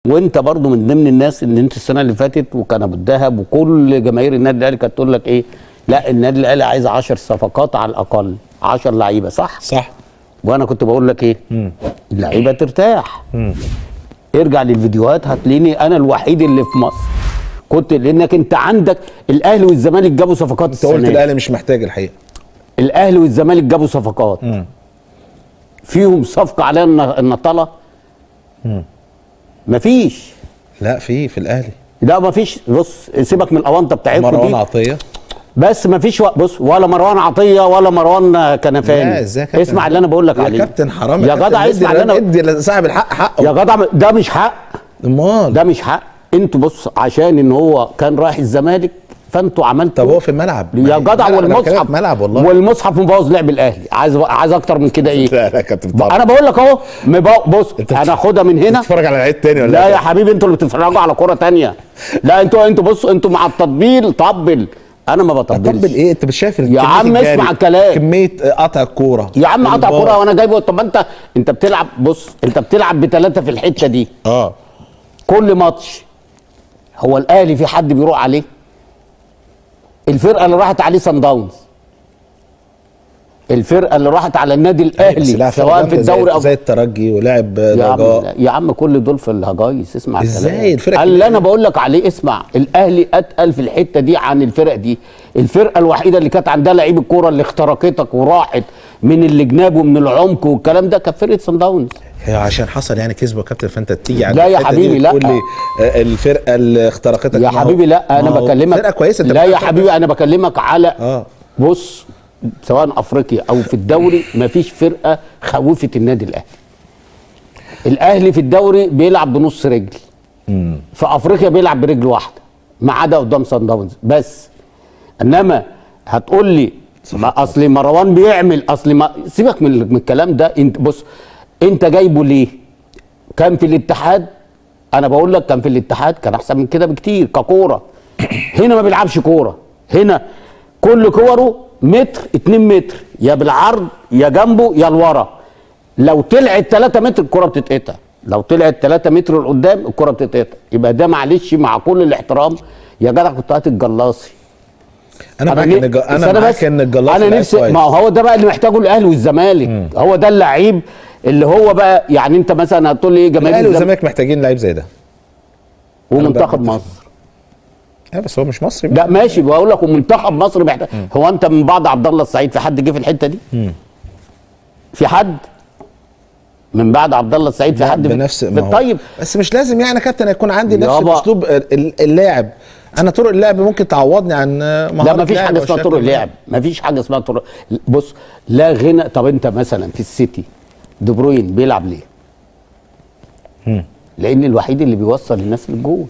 وانت برضو من ضمن الناس اللي انت السنه اللي فاتت وكان ابو الدهب وكل جماهير النادي الاهلي كانت تقول لك ايه؟ لا النادي الاهلي عايز 10 صفقات على الاقل، 10 لعيبه، صح؟ صح. وانا كنت بقول لك ايه؟ اللعيبه ترتاح. ارجع للفيديوهات هتلاقيني انا الوحيد اللي في مصر كنت، لانك انت عندك الاهلي والزمالك جابوا صفقات انت قلت الاهلي مش محتاج الحقيقه. الاهلي والزمالك جابوا صفقات. فيهم صفقه عليها النطله؟ مفيش. لا في الاهلي. لا مفيش. بص سيبك من الاونطه بتاعتكم دي. مروان عطيه بس مفيش بص، ولا مروان عطيه ولا مروان كنفاني. لا ازاي كابتن؟ اسمع اللي انا بقول لك عليه يا كابتن حرام يا جدع. اسمع اللي انا ادي لصاحب الحق حقه يا جدع. ده مش حق. امال ده مش حق. انتوا بص، عشان ان هو كان رايح الزمالك فانتوا عملتوا. طب هو في الملعب يا جدع. والمصحف ملعب والله. والمصحف مبوظ لعب الاهلي. عايز اكتر من كده ايه؟ لا لا كابتن انا بقول لك اهو. بص انا هاخدها من هنا. تتفرج على العيد تاني ولا لا يا حبيبي، انتوا اللي بتتفرجوا على كوره تانيه. لا انتوا بصوا، انتوا مع التطبيل طبل. انا ما بطبلش. طبل ايه؟ انت مش شايف يا عم اسمع الكلام. كميه قطع الكوره يا عم قطع كوره وانا جايبه. طب انت بتلعب. بص انت بتلعب بثلاثه في الحته دي. كل ماتش هو الاهلي في حد بيروح عليه؟ الفرقه اللي راحت عليه صن داونز، الفرقه اللي راحت على النادي الاهلي سواء في الدوري او زي الترجي ولعب رجاء. يا عم كل دول في الهجايس. اسمع ازاي الكلام اللي انا بقول لك عليه. اسمع، الاهلي اتقل في الحته دي عن الفرق دي. الفرقه الوحيده اللي كانت عندها لعيب الكوره اللي اخترقتك وراحت من الجناب ومن العمق والكلام ده كانت فرقه صن داونز. هي عشان حصل يعني كسبه يا كابتن، فانت تيجي على لا يا حبيبي لا تقول لي الفرقه اللي اخترقتك يا حبيبي. لا انا بكلمك فرقه كويسه. لا يا حبيبي انا بكلمك على بص، سواء افريقيا او في الدوري مفيش فرقه خوفت النادي الاهلي. الاهلي في الدوري بيلعب بنص رجل، في افريقيا بيلعب برجل واحده ما عدا قدام صن داونز بس. انما هتقول لي اصل مروان بيعمل، اصل ما سيبك من الكلام ده. انت بص، انت جايبه ليه؟ كان في الاتحاد، انا بقول لك كان في الاتحاد كان احسن من كده بكتير ككوره. هنا ما بيلعبش كوره. هنا كل كوره متر 2 متر، يا بالعرض يا جنبه يا لورا. لو طلعت 3 متر الكره بتتقطع، لو طلعت 3 متر لقدام الكره بتتقطع. يبقى ده معلش مع كل الاحترام يا جدع كنت هات الجلاصي. انا معاك ان الجلاصي انا نفسي، ما هو ده بقى اللي محتاجه الاهلي والزمالك. هو ده اللعيب اللي هو بقى يعني. انت مثلا هتقول لي ايه؟ جماهير الاهلي والزمالك محتاجين لعيب زي ده ومنتخب مصر. بس هو مش مصري. لا ماشي، بقول لك ومنتخب مصر محتاج. هو انت من بعد عبد الله السعيد في حد جه في الحته دي؟ في حد من بعد عبد الله السعيد في حد بنفس طيب بس مش لازم يعني كابتن يكون عندي نفس اسلوب اللاعب. انا طرق اللعب ممكن تعوضني عن مهارة. لا مفيش حاجه اسمها طرق اللعب، مفيش حاجه اسمها طرق. بص لا غنى. طب انت مثلا في السيتي دي بروين بيلعب ليه؟ لان الوحيد اللي بيوصل الناس للجول.